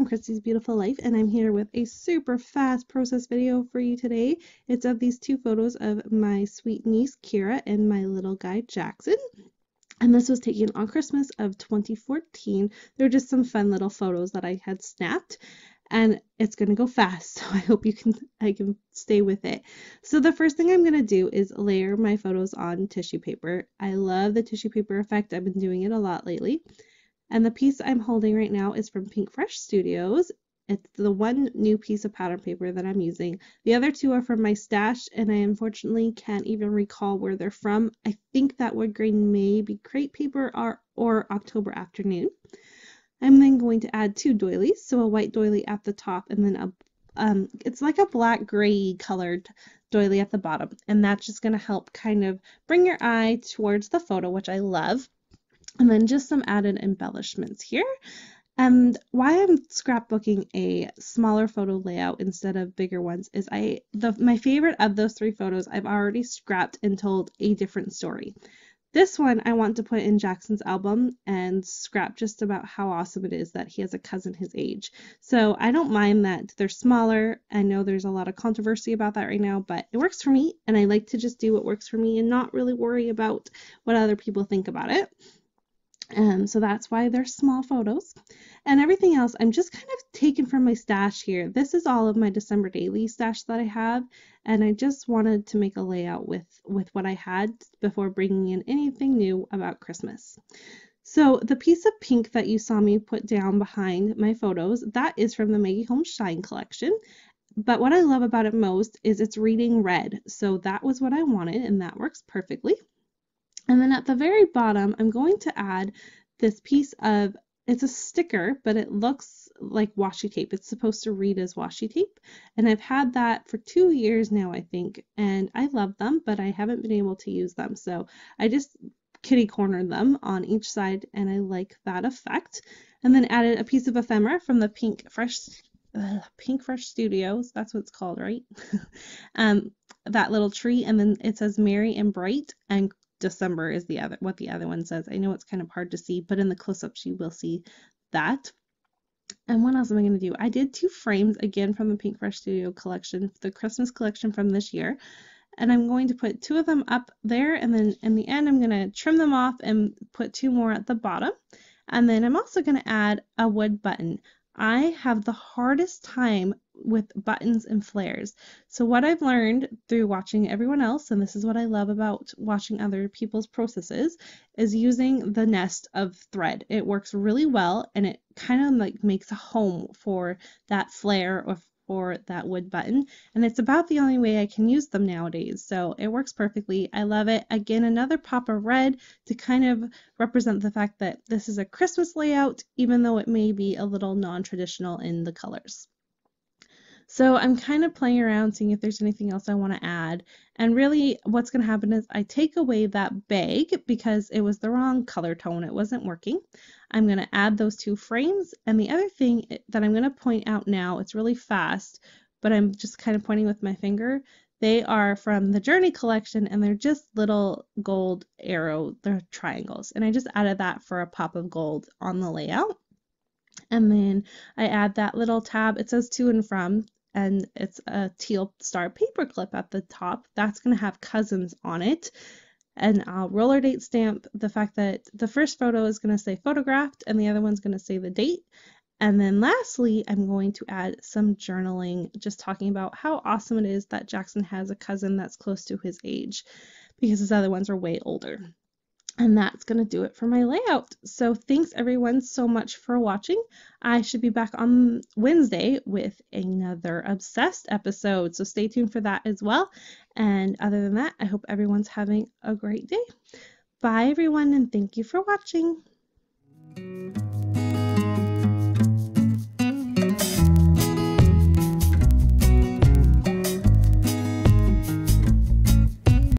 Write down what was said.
Christy's Beautiful Life, and I'm here with a super fast process video for you today. It's of these two photos of my sweet niece Kira and my little guy Jackson. And this was taken on Christmas of 2014. They're just some fun little photos that I had snapped. And it's going to go fast, so I hope I can stay with it. So the first thing I'm going to do is layer my photos on tissue paper. I love the tissue paper effect. I've been doing it a lot lately. And the piece I'm holding right now is from Pink Fresh Studios. It's the one new piece of pattern paper that I'm using. The other two are from my stash, and I unfortunately can't even recall where they're from. I think that wood grain may be crepe paper or October Afternoon. I'm then going to add two doilies, so a white doily at the top and then it's like a black gray colored doily at the bottom, and that's just going to help kind of bring your eye towards the photo, which I love. And then just some added embellishments here. And why I'm scrapbooking a smaller photo layout instead of bigger ones is my favorite of those three photos I've already scrapped and told a different story. This one I want to put in Jackson's album and scrap just about how awesome it is that he has a cousin his age. So I don't mind that they're smaller. I know there's a lot of controversy about that right now, but it works for me, and I like to just do what works for me and not really worry about what other people think about it. And so that's why they're small photos. And everything else I'm just kind of taken from my stash here. This is all of my December daily stash that I have, and I just wanted to make a layout with what I had before bringing in anything new about Christmas. So the piece of pink that you saw me put down behind my photos, that is from the Maggie Holmes Shine collection. But what I love about it most is it's reading red. So that was what I wanted, and that works perfectly. And then at the very bottom, I'm going to add this piece of, it's a sticker, but it looks like washi tape. It's supposed to read as washi tape. And I've had that for 2 years now, I think. And I love them, but I haven't been able to use them. So I just kitty cornered them on each side, and I like that effect. And then added a piece of ephemera from the Pink Fresh Studios. That's what it's called, right? That little tree. And then it says Merry and Bright, and December is what the other one says. I know it's kind of hard to see, but in the close-ups you will see that. And what else am I going to do? I did 2 frames again from the Pink Fresh Studio collection, the Christmas collection from this year. And I'm going to put 2 of them up there, and then in the end I'm going to trim them off and put 2 more at the bottom. And then I'm also going to add a wood button. I have the hardest time with buttons and flares. So what I've learned through watching everyone else, and this is what I love about watching other people's processes, is using the nest of thread. It works really well, and it kind of like makes a home for that flare or that wood button, and it's about the only way I can use them nowadays, so it works perfectly. I love it. Again, another pop of red to kind of represent the fact that this is a Christmas layout, even though it may be a little non-traditional in the colors. So I'm kind of playing around, seeing if there's anything else I want to add. And really what's going to happen is I take away that bag because it was the wrong color tone. It wasn't working. I'm going to add those 2 frames. And the other thing that I'm going to point out now, it's really fast, but I'm just kind of pointing with my finger. They are from the Journey collection, and they're just little gold arrow, they're triangles. And I just added that for a pop of gold on the layout. And then I add that little tab. It says to and from, and it's a teal star paper clip at the top. That's going to have cousins on it. And I'll roller date stamp the fact that the first photo is going to say photographed and the other one's going to say the date. And then lastly, I'm going to add some journaling, just talking about how awesome it is that Jackson has a cousin that's close to his age, because his other ones are way older. And that's going to do it for my layout. So thanks everyone so much for watching. I should be back on Wednesday with another Obsessed episode, so stay tuned for that as well. And other than that, I hope everyone's having a great day. Bye everyone, and thank you for watching.